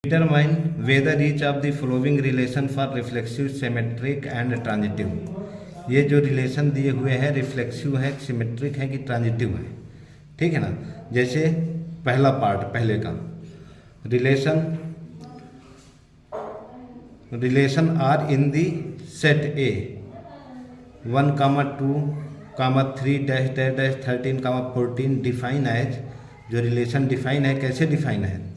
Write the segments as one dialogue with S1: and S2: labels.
S1: Determine whether each of the following relation for reflexive, symmetric and transitive। ये जो relation दिए हुए हैं रिफ्लेक्सिव है, सिमेट्रिक है कि ट्रांजिटिव है, ठीक है ना। जैसे पहला पार्ट पहले का relation R in the set A 1,2,3 define as, जो रिलेशन डिफाइन है कैसे डिफाइन है,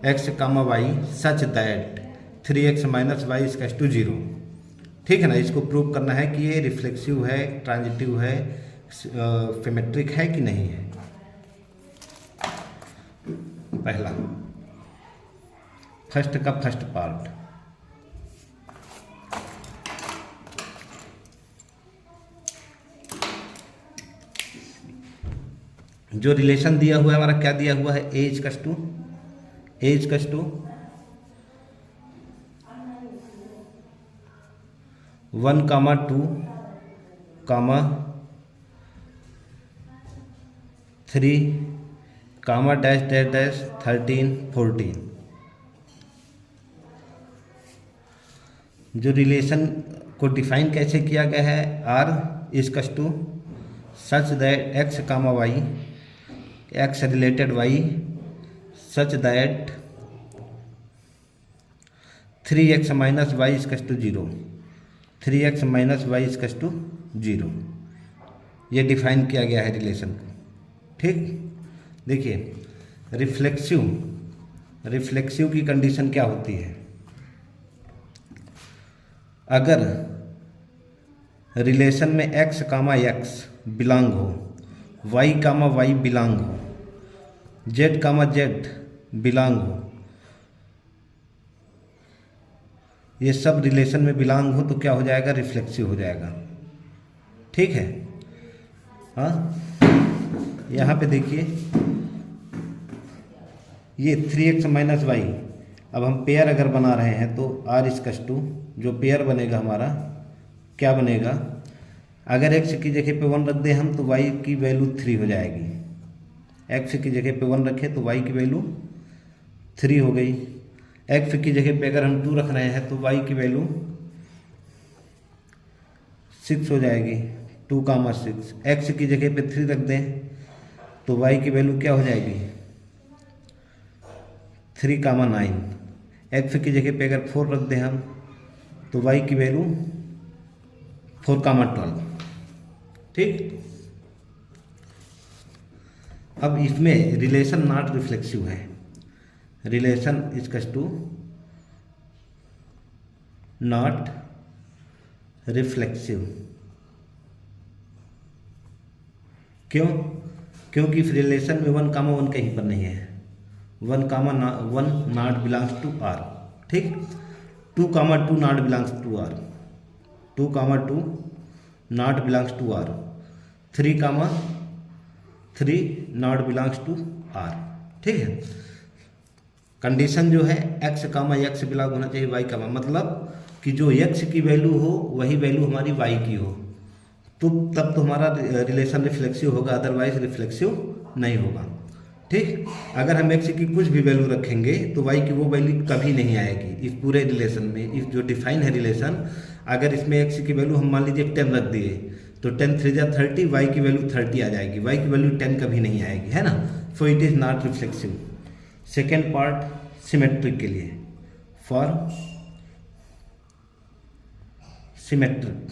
S1: x, y such that 3x - y = 0, ठीक है ना। इसको प्रूव करना है कि ये रिफ्लेक्सिव है, ट्रांजिटिव है, सिमेट्रिक है कि नहीं है। पहला फर्स्ट पार्ट, जो रिलेशन दिया हुआ है हमारा, क्या दिया हुआ है, a = 1,2,3 14। जो रिलेशन को डिफाइन कैसे किया गया है, r = such that x, y x related y such that 3x - y = 0, 3x - y = 0, ये डिफाइन किया गया है रिलेशन को, ठीक। देखिए रिफ्लेक्सिव की कंडीशन क्या होती है, अगर रिलेशन में x, x बिलोंग हो, y, y बिलोंग हो, z, z बिलोंग हो, ये सब रिलेशन में बिलोंग हो तो क्या हो जाएगा, रिफ्लेक्सिव हो जाएगा, ठीक है। हाँ, यहाँ पे देखिए ये 3x - y, अब हम पेयर अगर बना रहे हैं तो r = जो पेयर बनेगा हमारा क्या बनेगा, अगर x की जगह पे 1 रख दें हम तो y की वैल्यू 3 हो जाएगी। x की जगह पे 1 रखें तो y की वैल्यू 3 हो गई। x की जगह पे अगर हम 2 रख रहे हैं तो y की वैल्यू 6 हो जाएगी, 2, 6। x की जगह पे 3 रख दें तो y की वैल्यू क्या हो जाएगी, 3, 9। x की जगह पे अगर 4 रख दें हम तो y की वैल्यू 4, 12, ठीक। अब इसमें रिलेशन नॉट रिफ्लेक्सिव है, रिलेशन = नॉट रिफ्लेक्सिव। क्यों? क्योंकि इस रिलेशन में 1, 1 कहीं पर नहीं है, 1, 1 नॉट बिलोंग्स टू r, ठीक। 2, 2 not belongs to r, 2, 2 not belongs to r, 3, 3 not belongs to r, ठीक है। कंडीशन जो है x, x बिलोंग होना चाहिए y, मतलब कि जो x की वैल्यू हो वही वैल्यू हमारी y की हो, तो तब तो हमारा रिलेशन रिफ्लेक्सिव होगा, अदरवाइज रिफ्लेक्सिव नहीं होगा, ठीक। अगर हम x की कुछ भी वैल्यू रखेंगे तो y की वो वैल्यू कभी नहीं आएगी इस पूरे रिलेशन में। इस जो डिफाइन है रिलेशन, अगर इसमें x की वैल्यू हम मान लीजिए 10 रख दिए तो 10, 3 = 30, y की वैल्यू 30 आ जाएगी, y की वैल्यू 10 कभी नहीं आएगी, है ना। So it is not reflexive. Second part symmetric के लिए, फॉर सिमेट्रिक,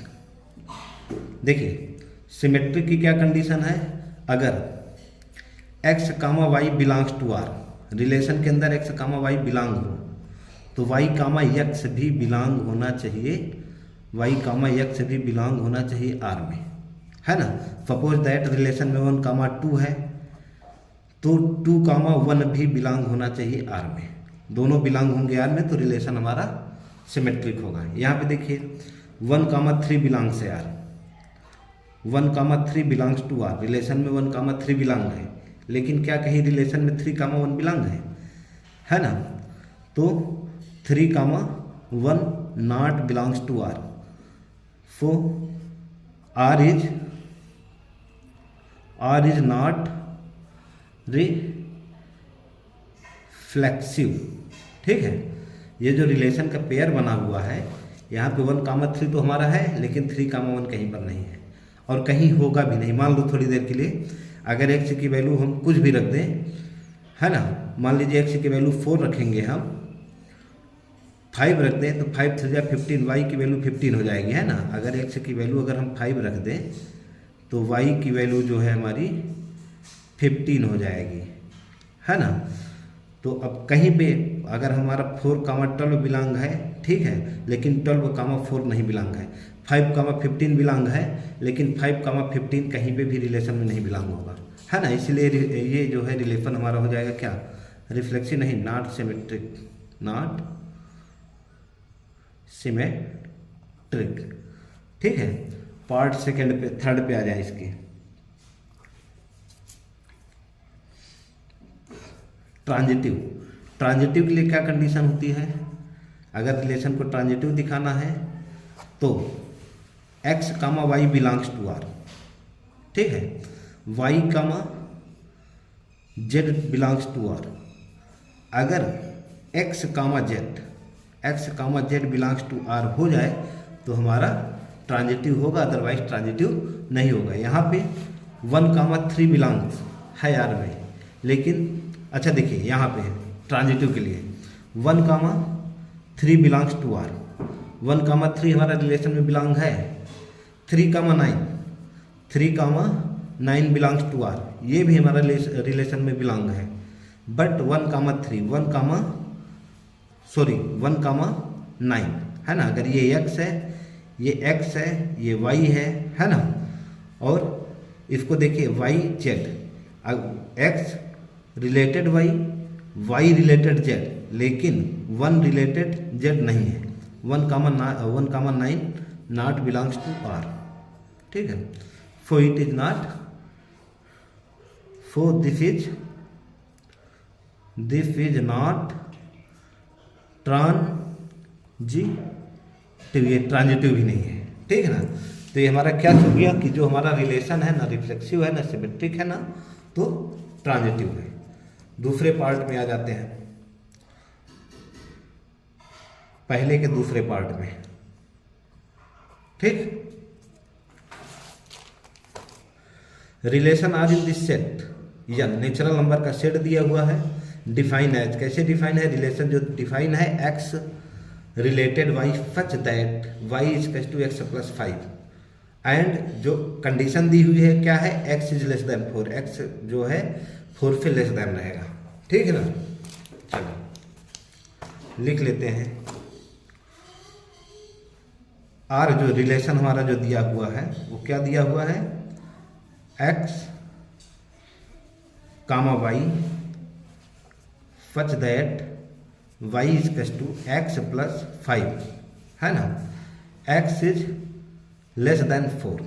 S1: देखिए सिमेट्रिक की क्या कंडीशन है, अगर x, y belongs to r, relation के अंदर x, y बिलोंग हो तो y, x भी बिलोंग होना चाहिए, y, x भी बिलोंग होना चाहिए r में, है ना। सपोज दैट रिलेशन में 1, 2 है तो 2, 1 भी बिलोंग होना चाहिए r में, दोनों बिलोंग होंगे r में तो रिलेशन हमारा सिमेट्रिक होगा। यहाँ पे देखिए 1, 3 बिलोंग्स से r, 1, 3 belongs to r, relation में 1, 3 बिलोंग है, लेकिन क्या कहीं रिलेशन में 3, 1 बिलोंग है ना। तो 3, 1 not belongs to r, so r is not reflexive, ठीक है, ये जो रिलेशन का पेयर बना हुआ है यहाँ पे 1,3 तो हमारा है, लेकिन 3,1 कहीं पर नहीं है और कहीं होगा भी नहीं। मान लो थोड़ी देर के लिए अगर x की वैल्यू हम कुछ भी रख दें, है ना, मान लीजिए x की वैल्यू 4 रखेंगे, हम 5 रख दें तो 5 3 15, y की वैल्यू 15 हो जाएगी, है ना। अगर x की वैल्यू अगर हम 5 रख दें तो y की वैल्यू जो है हमारी 15 हो जाएगी, है ना। तो अब कहीं पे अगर हमारा 4,12 बिलोंग है, ठीक है, लेकिन 12,4 नहीं बिलोंग है, 5,15 बिलोंग है, लेकिन 5,15 कहीं पे भी रिलेशन में नहीं बिलोंग होगा, है ना। इसलिए ये जो है रिलेशन हमारा हो जाएगा क्या, रिफ्लेक्सिव नहीं, नॉट सिमेट्रिक, नॉट सिमेट्रिक, ठीक है। पार्ट सेकंड पे, थर्ड पे आ जाए इसके, ट्रांजिटिव। ट्रांजिटिव के लिए क्या कंडीशन होती है, अगर रिलेशन को ट्रांजिटिव दिखाना है तो x, y belongs to r, ठीक है, y, z belongs to r। अगर x, z belongs to r हो जाए तो हमारा ट्रांजिटिव होगा, अदरवाइज ट्रांजिटिव नहीं होगा। यहाँ पे 1,3 बिलोंग्स है r में, लेकिन अच्छा देखिए यहाँ पे ट्रांजिटिव के लिए 1,3 बिलोंग्स टू r, 1,3 हमारा रिलेशन में बिलोंग है, 3,9 बिलोंग्स टू r, ये भी हमारा रिलेशन में बिलोंग है। बट 1,9 है ना, अगर ये x है, ये x है, ये y है ना। और इसको देखिए y z, x related y related z, लेकिन 1 रिलेटेड z नहीं है, 1,9 नॉट बिलोंग्स टू r, ठीक है। For it is not, for this is not transitive, ये ट्रांजिटिव भी नहीं है, ठीक है ना। तो ये हमारा क्या हो गया कि जो हमारा रिलेशन है ना रिफ्लेक्सिव है ना सिमेट्रिक है ना, तो ट्रांजिटिव है। दूसरे पार्ट में आ जाते हैं, पहले के दूसरे पार्ट में, ठीक। Relation R in this set, या नेचुरल नंबर का सेट दिया हुआ है, डिफाइन है, कैसे डिफाइन है, रिलेशन जो डिफाइन है x related y such that y equals to x plus 5, and जो कंडीशन दी हुई है क्या है, x is less than 4, x जो है 4 से लेस देन रहेगा, ठीक है ना। चलो लिख लेते हैं, r जो रिलेशन हमारा जो दिया हुआ है वो क्या दिया हुआ है, x, y such that y equals to x plus 5, है ना, x इज लेस देन 4,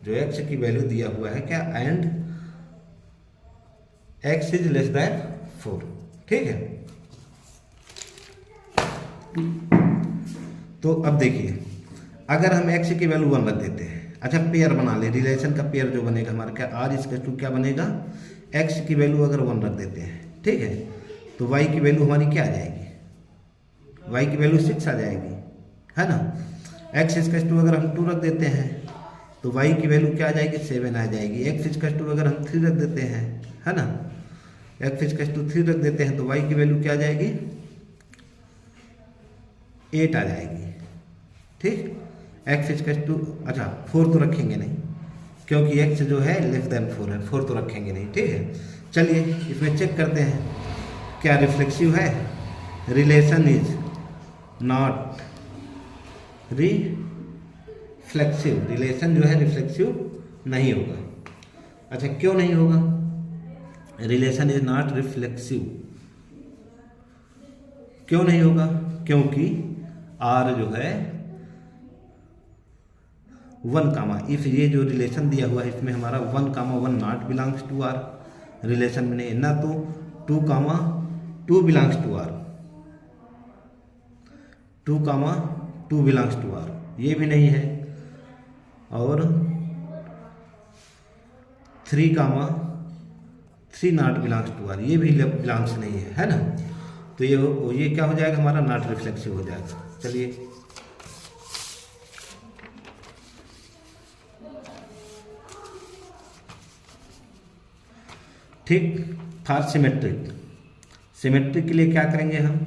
S1: जो x की वैल्यू दिया हुआ है क्या, and x is less than 4, ठीक है। तो अब देखिए अगर हम x की वैल्यू 1 रख देते हैं, अच्छा पेयर बना ले, रिलेशन का पेयर जो बनेगा हमारा क्या, r इक्वल्स टू क्या बनेगा, x की वैल्यू अगर 1 रख देते हैं, ठीक है, तो y की वैल्यू हमारी क्या आ जाएगी, y की वैल्यू 6 आ जाएगी, है ना। x इक्वल्स टू अगर हम 2 रख देते हैं तो y की वैल्यू क्या आ जाएगी, 7 आ जाएगी। x इक्वल्स टू अगर हम 3 रख देते हैं, है ना, x इक्वल्स टू 3 रख देते हैं तो y की वैल्यू क्या आ जाएगी, 8 आ जाएगी, ठीक। x इक्वल्स टू, अच्छा 4 तो रखेंगे नहीं क्योंकि x जो है लेस देन 4 है, 4 तो रखेंगे नहीं, ठीक है। चलिए इसमें चेक करते हैं क्या रिफ्लेक्सिव है, relation is not reflexive, relation जो है रिफ्लेक्सिव नहीं होगा। अच्छा क्यों नहीं होगा, रिलेशन इज नॉट रिफ्लेक्सिव क्यों नहीं होगा, क्योंकि r जो है 1, इफ ये जो रिलेशन दिया हुआ है इसमें हमारा 1, 1 not belongs to r, relation में नहीं, ना तो 2, 2 belongs to r, 2, 2 belongs to r, ये भी नहीं है, और 3, 3 नॉट बिलोंग्स टू r, ये भी बिलोंग्स नहीं है, है ना। तो तो ये क्या हो जाएगा हमारा, नॉट रिफ्लेक्सिव हो जाएगा। चलिए ठीक। फॉर सिमेट्रिक, सिमेट्रिक के लिए क्या करेंगे हम,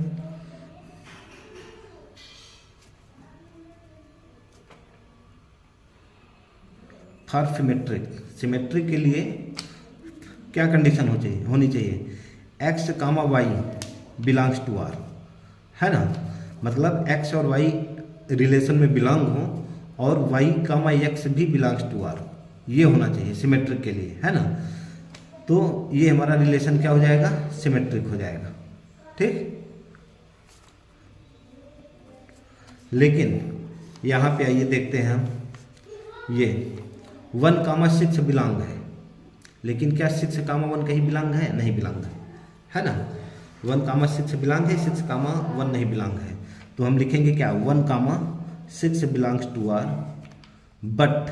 S1: फॉर सिमेट्रिक, सिमेट्रिक के लिए क्या कंडीशन होनी चाहिए, x comma Y belongs to R, है ना। मतलब एक्स और वाई रिलेशन में बिलोंग हो और वाई कामा एक्स भी बिलोंग्स टू आर, ये होना चाहिए सिमेट्रिक के लिए, है ना। तो ये हमारा रिलेशन क्या हो जाएगा, सिमेट्रिक हो जाएगा, ठीक। लेकिन यहाँ पे आइए देखते हैं हम, ये 1,6 बिलोंग है, लेकिन क्या 6,1 कहीं बिलोंग है, नहीं बिलोंग है ना। 1,6 बिलोंग है, 6,1 नहीं बिलोंग है। तो हम लिखेंगे क्या, 1,6 belongs to R but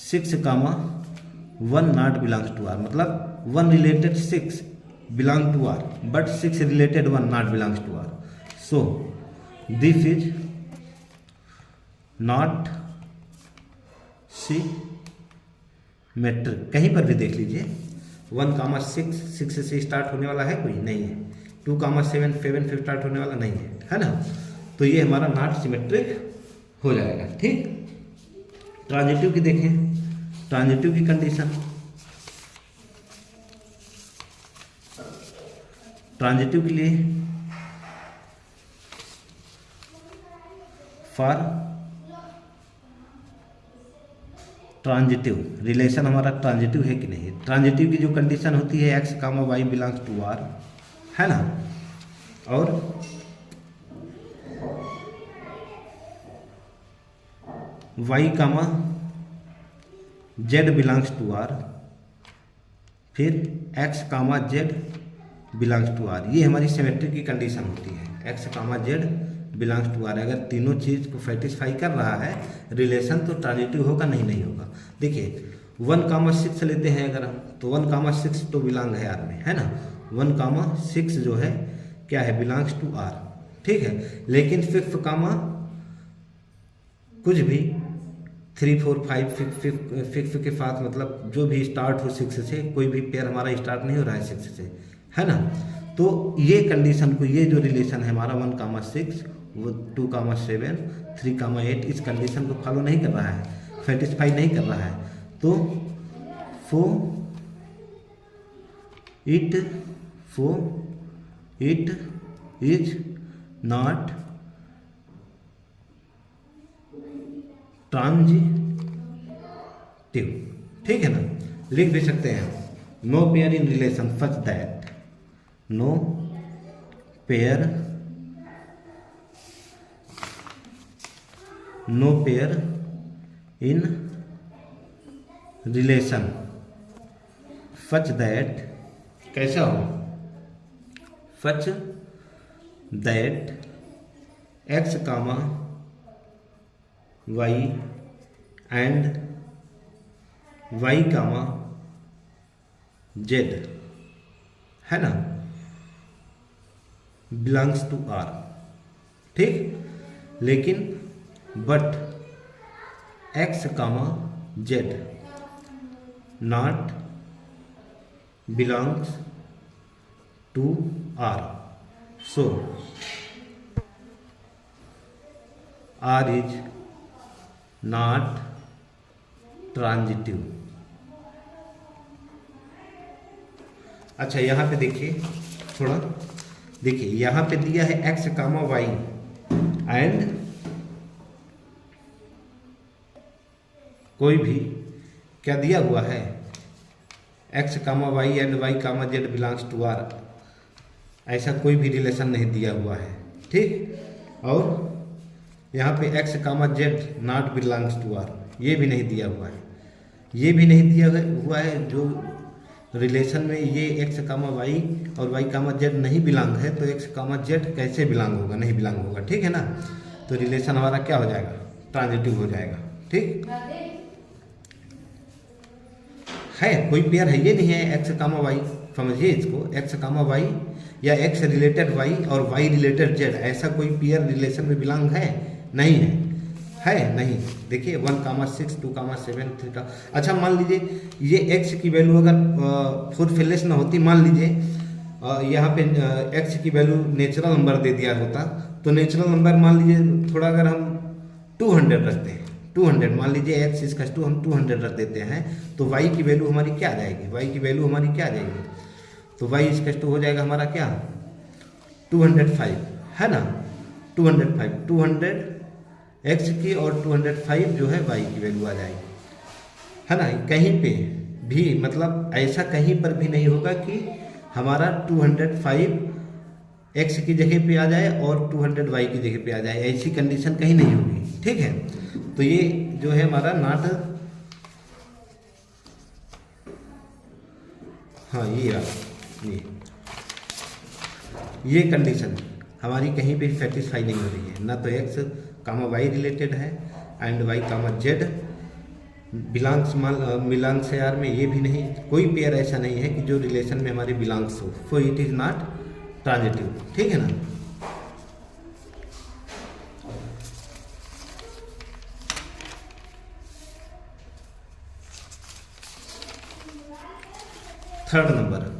S1: 6,1 not belongs to R. मतलब 1 related 6 belong to R but 6 related 1 not belongs to R. So this is not symmetric. कहीं पर भी देख लीजिए 1,6 से स्टार्ट होने वाला है, कोई नहीं है। 2,7 से स्टार्ट होने वाला नहीं है ना। तो ये हमारा नॉट सिमेट्रिक हो जाएगा, ठीक। ट्रांजिटिव की देखें, ट्रांजिटिव की कंडीशन, ट्रांजिटिव के लिए फॉर ट्रांजिटिव, रिलेशन हमारा ट्रांजिटिव है कि नहीं। ट्रांजिटिव की जो कंडीशन होती है x comma Y belongs to R, है ना, और Y comma Z belongs to R, फिर X comma Z belongs to R. ये हमारी सिमेट्री की कंडीशन होती है, x comma Z belongs to R. अगर तीनों चीज़ को सेटिस्फाई कर रहा है रिलेशन तो ट्रांजिटिव होगा, नहीं होगा। देखिए 1,6 लेते हैं अगर हम, तो 1,6 तो बिलोंग है आर में, है ना। 1,6 जो है क्या है, बिलोंग्स टू आर, ठीक है। लेकिन 5 कामा कुछ भी 3, 4, 5 6 के साथ, मतलब जो भी स्टार्ट हो 6 से, कोई भी पेयर हमारा स्टार्ट नहीं हो रहा है 6 से, है ना। तो ये कंडीशन को, ये जो रिलेशन है हमारा 1,6 वो 2,7 3,8 इस कंडीशन को फॉलो नहीं कर रहा है, सेटिस्फाई नहीं कर रहा है। तो इट इज नॉट ट्रांजिटिव, ठीक है ना। लिख भी सकते हैं, no pair in relation such that, no pair in relation such that, कैसा हो, such that x comma y and y comma z, है ना, बिलोंग्स टू आर, ठीक। लेकिन but x comma z not belongs to R, so R is not transitive. अच्छा यहाँ पे देखिए, थोड़ा देखिए, यहाँ पे दिया है एक्स कामा वाई एंड कोई भी क्या दिया हुआ है, x comma y and y comma Z belongs to R, ऐसा कोई भी रिलेशन नहीं दिया हुआ है, ठीक। और यहाँ पे x comma z not belongs to R, ये भी नहीं दिया हुआ है, ये भी नहीं दिया हुआ है। जो रिलेशन में ये एक्स कामा वाई और वाई कामा जेड नहीं बिलोंग है, तो एक्स कामा जेड कैसे बिलोंग होगा, नहीं बिलोंग होगा, ठीक है ना। तो रिलेशन हमारा क्या हो जाएगा, ट्रांजिटिव हो जाएगा, ठीक है। कोई पेयर है ये नहीं है एक्स कामा वाई, समझिए इसको, एक्स कामा वाई या एक्स रिलेटेड वाई और वाई रिलेटेड जेड, ऐसा कोई पेयर रिलेशन में बिलोंग है? नहीं है नहीं। देखिए 1,6, 2,7, 3 का। अच्छा मान लीजिए ये एक्स की वैल्यू अगर फुलफिलनेस ना होती, मान लीजिए यहाँ पे एक्स की वैल्यू नेचुरल नंबर दे दिया होता, तो नेचुरल नंबर मान लीजिए थोड़ा अगर हम 200 रखते हैं, 200 मान लीजिए एक्स इसका हम 200 रख देते हैं, तो वाई की वैल्यू हमारी क्या आ जाएगी? वाई की वैल्यू हमारी क्या आ जाएगी? तो वाई इसका हो जाएगा हमारा क्या? 205 है ना, 205, 200 एक्स की और 205 जो है वाई की वैल्यू आ जाएगी, है ना। कहीं पे भी मतलब ऐसा कहीं पर भी नहीं होगा कि हमारा 205 एक्स की जगह पे आ जाए और 200 वाई की जगह पे आ जाए, ऐसी कंडीशन कहीं नहीं होगी, ठीक है। तो ये जो है हमारा नॉट, हाँ ये कंडीशन हमारी कहीं पे सेटिस्फाई नहीं हो रही है, ना तो एक्स कामा वाई रिलेटेड है and y comma Z belongs है यार में, ये भी नहीं, कोई पेयर ऐसा नहीं है कि जो रिलेशन में हमारे बिलोंग्स हो, so it is not transitive, ठीक है ना। Third number,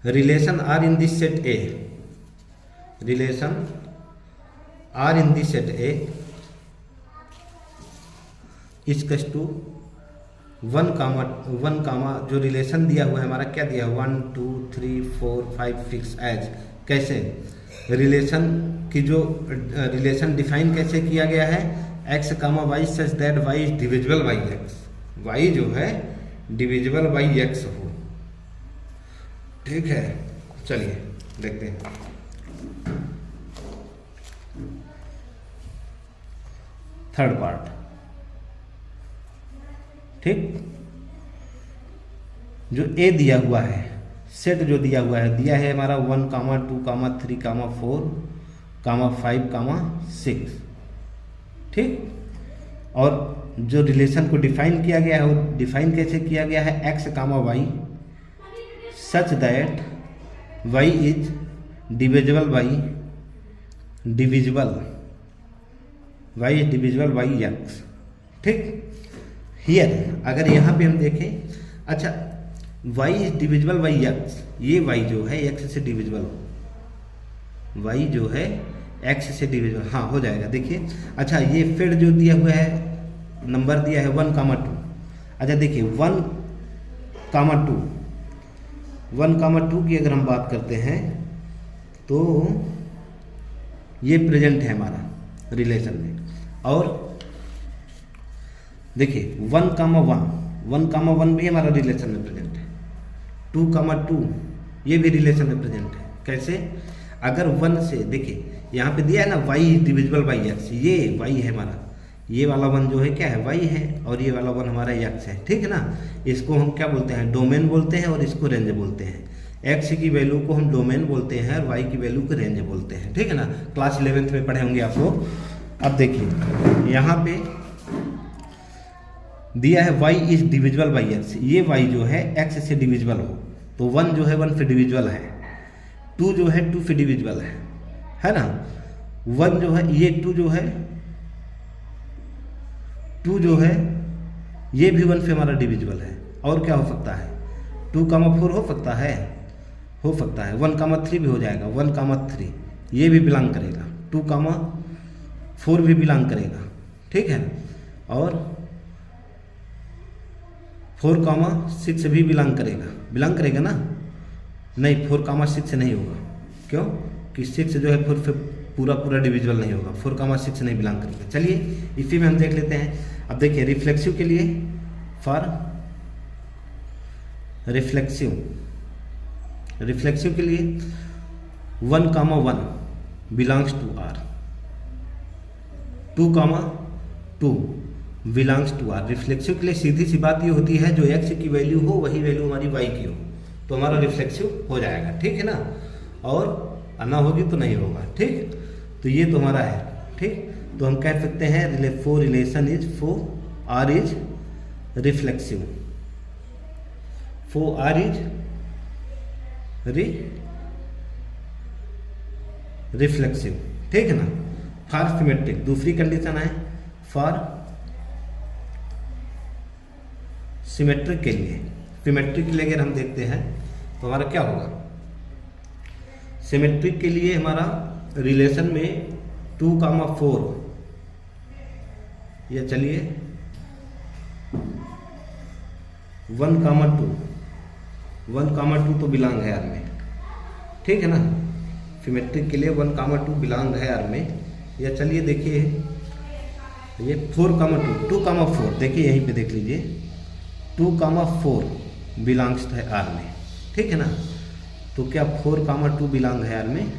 S1: relation R in this set A, relation R in this set A equals to 1, जो रिलेशन दिया हुआ है हमारा, क्या दिया है? 1, 2, 3, 4, 5, 6 एज। कैसे रिलेशन की जो रिलेशन डिफाइन कैसे किया गया है? X comma Y such that y is divisible by x, y जो है डिविजिबल बाई एक्स हो, ठीक है। चलिए देखते हैं। थर्ड पार्ट, ठीक। जो ए दिया हुआ है, सेट जो दिया हुआ है, दिया है हमारा 1, 2, 3, 4, 5, 6, ठीक। और जो रिलेशन को डिफाइन किया गया है वो डिफाइन कैसे किया गया है? X comma Y such that y is divisible by y is divisible by x, ठीक। हियर अगर यहाँ पे हम देखें, अच्छा y is divisible by x, ये y जो है x से डिविजिबल हो, y जो है x से डिविजिबल, हाँ हो जाएगा। देखिए अच्छा ये फिर जो दिया हुआ है नंबर दिया है 1, 2, अच्छा देखिए 1, 2 की अगर हम बात करते हैं तो ये प्रेजेंट है हमारा रिलेशन में, और देखिए 1, भी हमारा रिलेशन में प्रेजेंट है, 2, 2 ये भी रिलेशन में प्रेजेंट है। कैसे? अगर 1 से देखिए यहाँ पे दिया है ना y डिविजिबल बाई एक्स, ये y है हमारा, ये वाला 1 जो है क्या है? y है, और ये वाला 1 हमारा x है, ठीक है ना। इसको हम क्या बोलते हैं? डोमेन बोलते हैं, और इसको रेंज बोलते हैं। x की वैल्यू को हम डोमेन बोलते हैं और y की वैल्यू को रेंज बोलते हैं, ठीक है ना। क्लास 11th में पढ़े होंगे आप लोग। अब देखिए यहाँ पे दिया है y is divisible by x, ये y जो है x से डिविजिबल हो, तो 1 जो है 1 से डिविजिबल है, 2 जो है 2 से डिविजिबल है ना। 1 जो है ये 2 जो है ये भी 1 से हमारा डिविजिबल है। और क्या हो सकता है? 2, 4 हो सकता है, 1, 3 भी हो जाएगा, 1, 3 ये भी बिलोंग करेगा, 2, 4 भी बिलोंग करेगा, ठीक है। और 4, 6 भी बिलोंग करेगा ना। नहीं 4, 6 नहीं होगा, क्यों कि 6 जो है 4 से पूरा डिविजिबल नहीं होगा, 4, 6 नहीं बिलोंग करेगा। चलिए इसी में हम देख लेते हैं। अब देखिए रिफ्लेक्सिव के लिए, फॉर रिफ्लेक्सिव के लिए 1, 1 belongs to R, 2, 2 belongs to R. Reflexive के लिए सीधी सी बात ये होती है जो x की वैल्यू हो वही वैल्यू हमारी y की हो, तो हमारा रिफ्लेक्सिव हो जाएगा, ठीक है ना। और ना होगी तो नहीं होगा, ठीक। तो ये तो हमारा है, ठीक। तो हम कह सकते हैं for relation is for R is reflexive, for R is reflexive, ठीक है ना। फॉर सिमेट्रिक दूसरी कंडीशन है, फॉर सिमेट्रिक के लिए, सिमेट्रिक के लिए अगर हम देखते हैं तो हमारा क्या होगा, सिमेट्रिक के लिए हमारा रिलेशन में 2,4 या चलिए 1,2 तो बिलोंग है आर में, ठीक है ना। सिमेट्रिक के लिए 1,2 बिलोंग है आर में, या चलिए देखिए ये 4,2 2,4 देखिए यहीं पे देख लीजिए 2,4 बिलोंग्स है आर में, ठीक है ना। तो क्या 4,2 बिलोंग है आर में,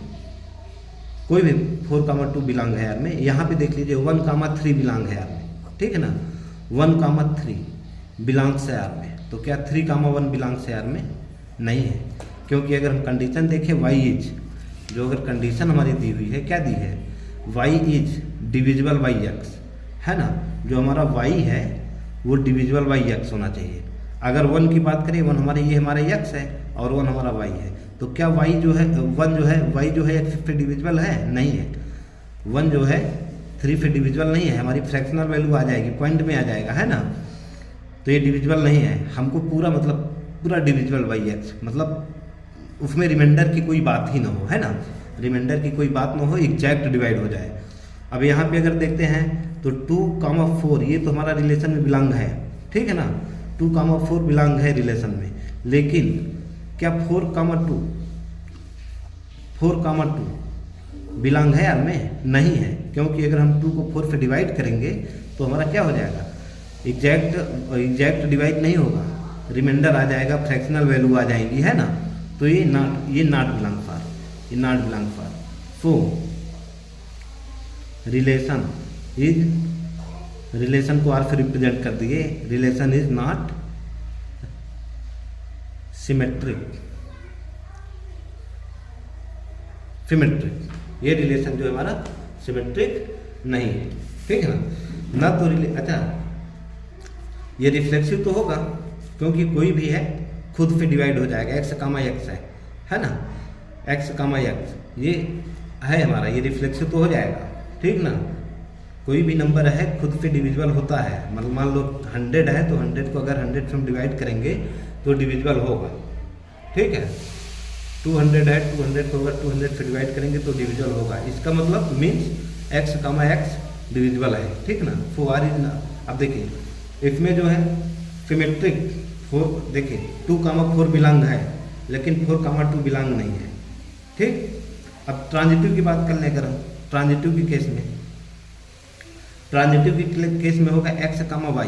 S1: कोई भी 4,2 बिलोंग है आर में। यहाँ पे देख लीजिए 1,3 बिलोंग है आर में, ठीक है ना। 1,3 बिलोंग्स है आर में, तो क्या 3,1 बिलोंग्स है आर में, नहीं है। क्योंकि अगर हम कंडीशन देखें y इज, जो अगर कंडीशन हमारी दी हुई है, क्या दी है, y is divisible by x, है ना। जो हमारा y है वो डिविजिबल बाई x होना चाहिए। अगर 1 की बात करें, 1 हमारे ये हमारा x है और 1 हमारा y है, तो क्या y जो है 1 जो है y जो है x पे डिविजिबल है, नहीं है। 1 जो है 3 पे डिविजिबल नहीं है, हमारी फ्रैक्शनल वैल्यू आ जाएगी, पॉइंट में आ जाएगा, है ना। तो ये डिविजिबल नहीं है, हमको पूरा मतलब पूरा डिविजिबल बाई x, मतलब उसमें रिमाइंडर की कोई बात ही ना हो, है ना। रिमाइंडर की कोई बात ना हो, एग्जैक्ट डिवाइड हो जाए। अब यहाँ पे अगर देखते हैं तो 2,4 ये तो हमारा रिलेशन में बिलोंग है, ठीक है ना। 2,4 बिलोंग है रिलेशन में, लेकिन क्या 4,2 बिलोंग है यार में, नहीं है। क्योंकि अगर हम 2 को 4 से डिवाइड करेंगे तो हमारा क्या हो जाएगा, एग्जैक्ट डिवाइड नहीं होगा, रिमाइंडर आ जाएगा, फ्रैक्शनल वैल्यू आ जाएंगी, है ना। तो ये not belong for, so relation को आर से रिप्रेजेंट कर दिए, रिलेशन इज नॉट सिमेट्रिक, ये रिलेशन जो है हमारा सिमेट्रिक नहीं है, ठीक है ना तो अच्छा ये रिफ्लेक्सिव तो होगा, क्योंकि कोई भी है खुद से डिवाइड हो जाएगा, x, x है ना, x, x ये है हमारा, ये रिफ्लेक्सिव तो हो जाएगा, ठीक ना। कोई भी नंबर है खुद से डिविजिबल होता है, मतलब मान लो 100 है तो 100 को अगर 100 से हम डिवाइड करेंगे तो डिविजिबल होगा, ठीक है। 200 है, 200 को अगर 200 से डिवाइड करेंगे तो डिविजिबल होगा। इसका मतलब मीन्स x, x डिविजिबल है, ठीक ना। फॉर इज, अब देखिए इसमें जो है सिमेट्रिक 4, देखिए 2,4 बिलोंग है, लेकिन 4,2 बिलोंग नहीं है, ठीक। अब ट्रांजिटिव की बात कर लें अगर हम, ट्रांजिटिव के केस में, ट्रांजिटिव के केस में होगा x, y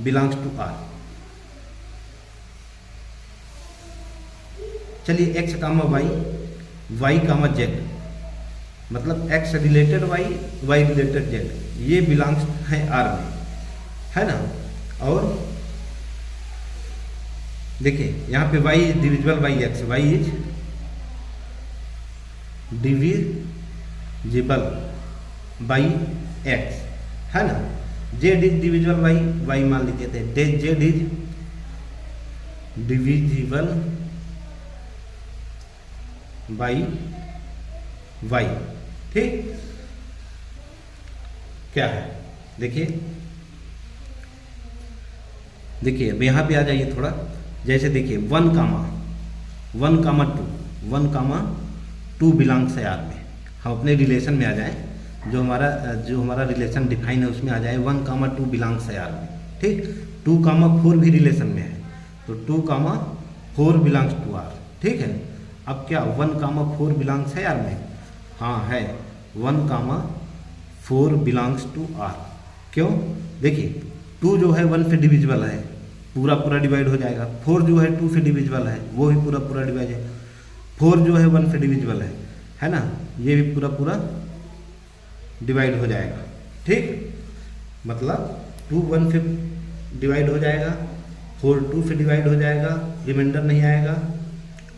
S1: belongs to r। चलिए x, y, z, मतलब x related y related z, ये बिलोंग्स है r में, है ना। और देखिए यहाँ पे y is divisible by x, y is divisible by x, है ना। z is divisible by y मान लीजिए थे, z is divisible by y, ठीक। क्या है देखिए अब यहाँ पे आ जाइए थोड़ा, जैसे देखिए 1,2 बिलोंग्स है आर में, हम अपने रिलेशन में आ जाएं, जो हमारा रिलेशन डिफाइन है उसमें आ जाए 1,2 बिलोंग्स है आर में, ठीक। 2,4 भी रिलेशन में है, तो 2,4 बिलोंग्स टू आर, ठीक है। अब क्या 1,4 बिलोंग्स है आर में, हाँ है, 1,4 बिलोंग्स टू आर। क्यों, देखिए 2 जो है 1 से डिविजिबल है, पूरा डिवाइड हो जाएगा। 4 जो है 2 से डिविजिबल है, वो भी पूरा डिवाइड है। 4 जो है 1 से डिविजिबल है ना, ये भी पूरा डिवाइड हो जाएगा, ठीक। मतलब 2 1 से डिवाइड हो जाएगा, 4 2 से डिवाइड हो जाएगा, रिमाइंडर नहीं आएगा,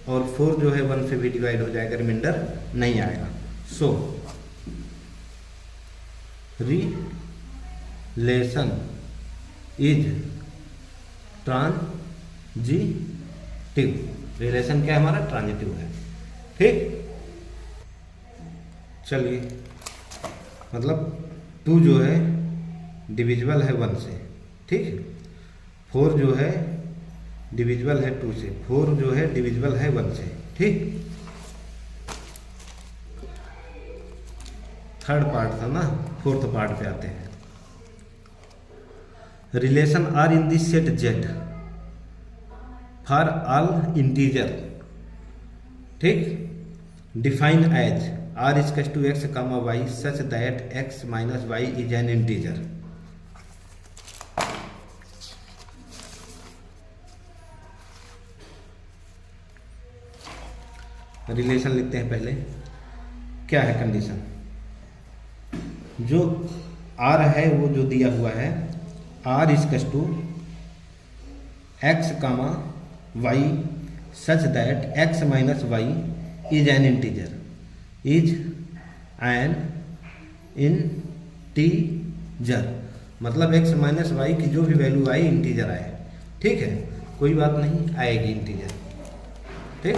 S1: और 4 जो है 1 से भी डिवाइड हो जाएगा, रिमाइंडर नहीं आएगा। सो रिलेशन इज ट्रांजिटिव, रिलेशन क्या है हमारा, ट्रांजिटिव है। ठीक, चलिए मतलब 2 जो है डिविजिबल है 1 से, ठीक। 4 जो है डिविजिबल है 2 से, 4 जो है डिविजिबल है 1 से, ठीक। थर्ड पार्ट था ना, फोर्थ पार्ट पे आते हैं। Relation R in this set Z for all integer, ठीक। Define as R equals to x comma Y such that x minus Y is an integer. Relation लिखते हैं पहले। क्या है कंडीशन, जो आर है वो जो दिया हुआ है, R equals to x comma Y such that x minus Y is an integer, is an integer, मतलब एक्स माइनस वाई की जो भी वैल्यू आई इंटीजर आए, ठीक है। कोई बात नहीं, आएगी इंटीजर, ठीक।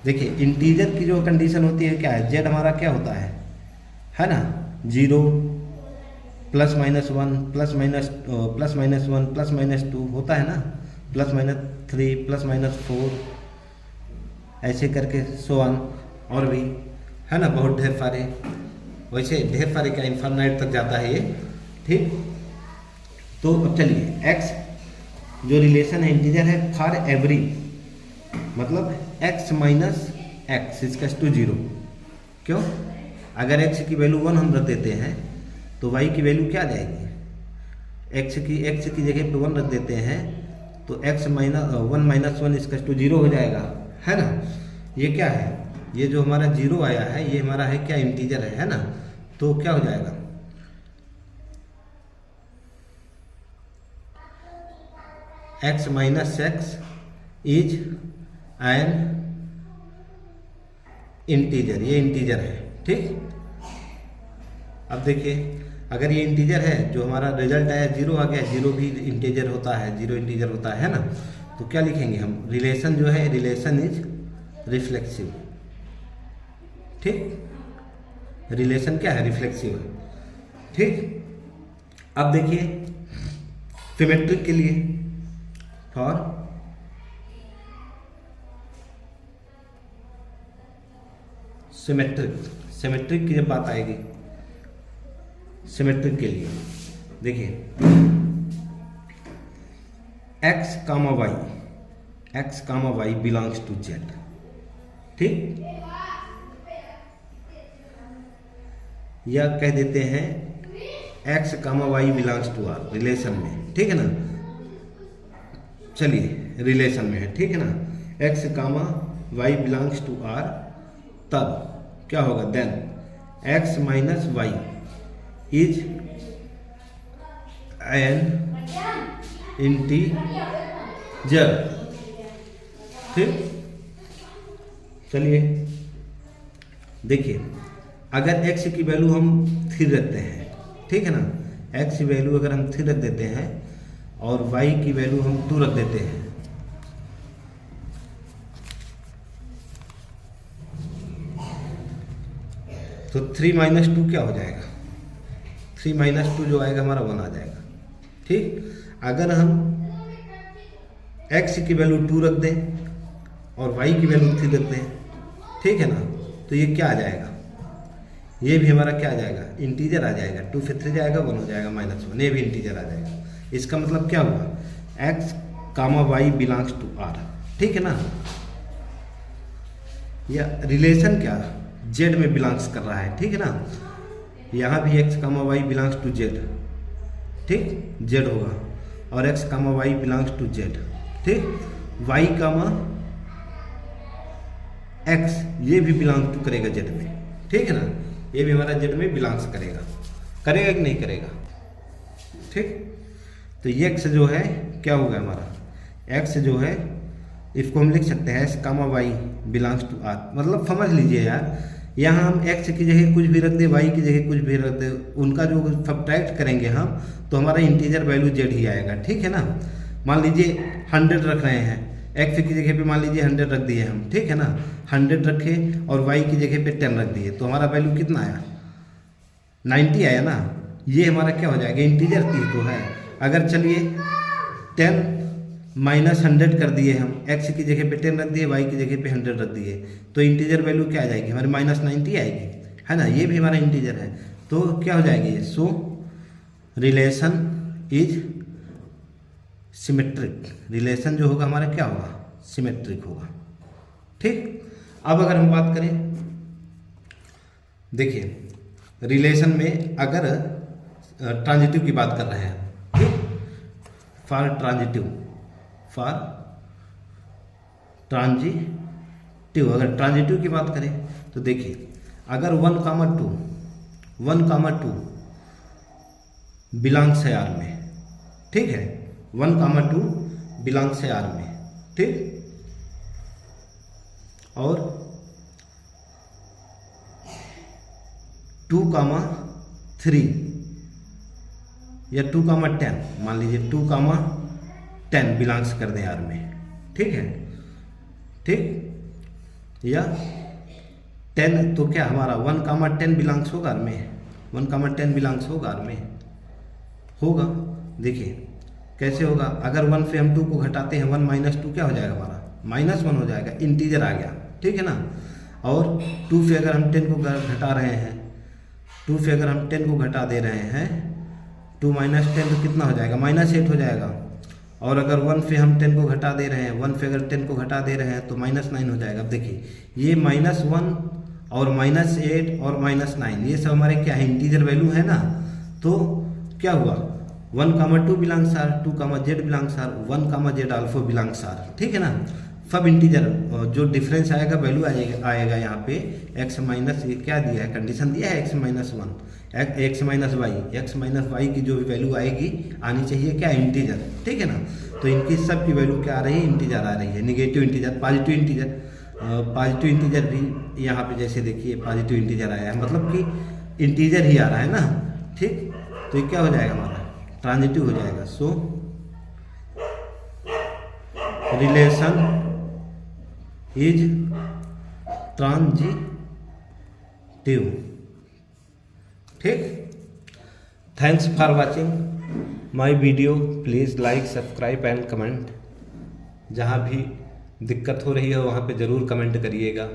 S1: देखिए इंटीजर की जो कंडीशन होती है क्या है, जेड हमारा क्या होता है ना, 0 plus minus 1 plus minus 1 plus minus 2 होता है ना, प्लस माइनस 3 प्लस माइनस 4 ऐसे करके सो ऑन, और भी है ना बहुत ढेर सारे, वैसे ढेर सारे क्या इन्फिनिट तक जाता है ये, ठीक। तो अब चलिए एक्स जो रिलेशन है इंटीजर है फॉर एवरी, मतलब x minus x equals to 0। क्यों, अगर x की वैल्यू 1 हम रख देते हैं तो y की वैल्यू क्या आ जाएगी, x की जगह पे 1 रख देते हैं तो x minus 1 minus 1 equals to 0 हो जाएगा, है ना। ये क्या है, ये जो हमारा 0 आया है ये हमारा है क्या, इंटीजर है ना। तो क्या हो जाएगा, x minus x is an integer, ये इंटीजर है, ठीक। अब देखिए अगर ये इंटीजर है, जो हमारा रिजल्ट आया 0 आ गया, 0 भी इंटीजर होता है, 0 इंटीजर होता है ना, तो क्या लिखेंगे हम, रिलेशन जो है रिलेशन इज रिफ्लेक्सिव, ठीक। रिलेशन क्या है, रिफ्लेक्सिव है, ठीक। अब देखिए सिमेट्रिक के लिए, फॉर सिमेट्रिक की जब बात आएगी, सिमेट्रिक के लिए देखिए x comma y belongs to z, ठीक। या कह देते हैं x comma y belongs to r, relation में, ठीक है ना। चलिए रिलेशन में है, ठीक है ना, x comma y belongs to R, तब क्या होगा, then x minus Y is an integer, ठीक। चलिए देखिए अगर x की वैल्यू हम 3 रखते हैं, ठीक है ना, x की वैल्यू अगर हम 3 रख देते हैं और y की वैल्यू हम 2 रख देते हैं, तो 3 माइनस 2 क्या हो जाएगा, 3 माइनस 2 जो आएगा हमारा 1 आ जाएगा, ठीक। अगर हम x की वैल्यू 2 रख दें और y की वैल्यू 3 रख दें, ठीक है ना, तो ये क्या आ जाएगा, ये भी हमारा क्या आ जाएगा, इंटीजर आ जाएगा। 2 से 3 जाएगा 1 हो जाएगा -1, ये भी इंटीजर आ जाएगा। इसका मतलब क्या हुआ, x comma y belongs to R, ठीक है ना। या रिलेशन क्या जेड में बिलोंग्स कर रहा है, ठीक है ना। यहाँ भी x comma y belongs to z, ठीक, जेड होगा, और x comma y belongs to z, ठीक। y कामा x ये भी बिलोंग टू करेगा जेड में, ठीक है ना, ये भी हमारा जेड में बिलोंग्स करेगा कि नहीं करेगा, ठीक। तो x जो है क्या होगा हमारा, x जो है इसको हम लिख सकते हैं x comma y belongs to R, मतलब समझ लीजिए यार, यहाँ हम x की जगह कुछ भी रख दे, y की जगह कुछ भी रख दे, उनका जो सब्ट्रैक्ट करेंगे हम तो हमारा इंटीजर वैल्यू z ही आएगा, ठीक है ना। मान लीजिए 100 रख रहे हैं, एक्स की जगह पे मान लीजिए 100 रख दिए हम, ठीक है ना, 100 रखे और वाई की जगह पे 10 रख दिए, तो हमारा वैल्यू कितना आया, 90 आया ना। ये हमारा क्या हो जाएगा, इंटीजर तो है। अगर चलिए 10 माइनस 100 कर दिए हम, एक्स की जगह पे 10 रख दिए, वाई की जगह पे 100 रख दिए, तो इंटीजर वैल्यू क्या आ जाएगी हमारी, -90 आएगी, है ना। ये भी हमारा इंटीजर है, तो क्या हो जाएगी, सो रिलेशन इज सिमेट्रिक। रिलेशन जो होगा हमारा क्या होगा, सिमेट्रिक होगा, ठीक। अब अगर हम बात करें, देखिए रिलेशन में अगर ट्रांजिटिव की बात कर रहे हैं, ठीक, फॉर ट्रांजिटिव अगर ट्रांजिटिव की बात करें तो देखिए अगर 1,2 बिलोंग्स है आर में, ठीक है, 1,2 बिलोंग्स है आर में, ठीक, और 2,3 या 2,10 मान लीजिए 2,10 बिलोंग्स कर दें आर में, ठीक है, ठीक, या 10 तो क्या हमारा 1,10 बिलोंग्स होगा आर में, 1,10 बिलोंग्स होगा आर में, होगा। देखिए कैसे होगा, अगर 1 से हम 2 को घटाते हैं, 1 - 2 क्या हो जाएगा हमारा, -1 हो जाएगा, इंटीजर आ गया, ठीक है ना। और 2 से अगर हम 10 को घटा रहे हैं, 2 से अगर हम 10 को घटा दे रहे हैं, 2 - 10 तो कितना हो जाएगा, -8 हो जाएगा। और अगर 1 से हम 10 को घटा दे रहे हैं, 1 से अगर 10 को घटा दे रहे हैं तो -9 हो जाएगा। अब देखिए ये -1 और -8 और -9 ये सब हमारे क्या है, इंटीजर वैल्यू है ना। तो क्या हुआ, 1,2 belongs R, 2,z belongs R, 1,z also belongs R, ठीक है ना। सब इंटीजर जो डिफरेंस आएगा वैल्यू आएगा यहाँ पे x माइनस, ये क्या दिया है, कंडीशन दिया है x - 1 x माइनस वाई की जो भी वैल्यू आएगी आनी चाहिए क्या, इंटीजर, ठीक है ना। तो इनकी सब की वैल्यू क्या आ रही है, इंटीजर आ रही है, निगेटिव इंटीजर, पॉजिटिव इंटीजर भी यहाँ पे जैसे देखिए पॉजिटिव इंटीजर आया है, मतलब कि इंटीजर ही आ रहा है ना, ठीक। तो ये क्या हो जाएगा हमारा, ट्रांजिटिव हो जाएगा। सो रिलेशन इज ट्रांजिटिव, ठीक। Thanks for watching my video, please like, subscribe and comment. जहाँ भी दिक्कत हो रही है वहाँ पे ज़रूर कमेंट करिएगा।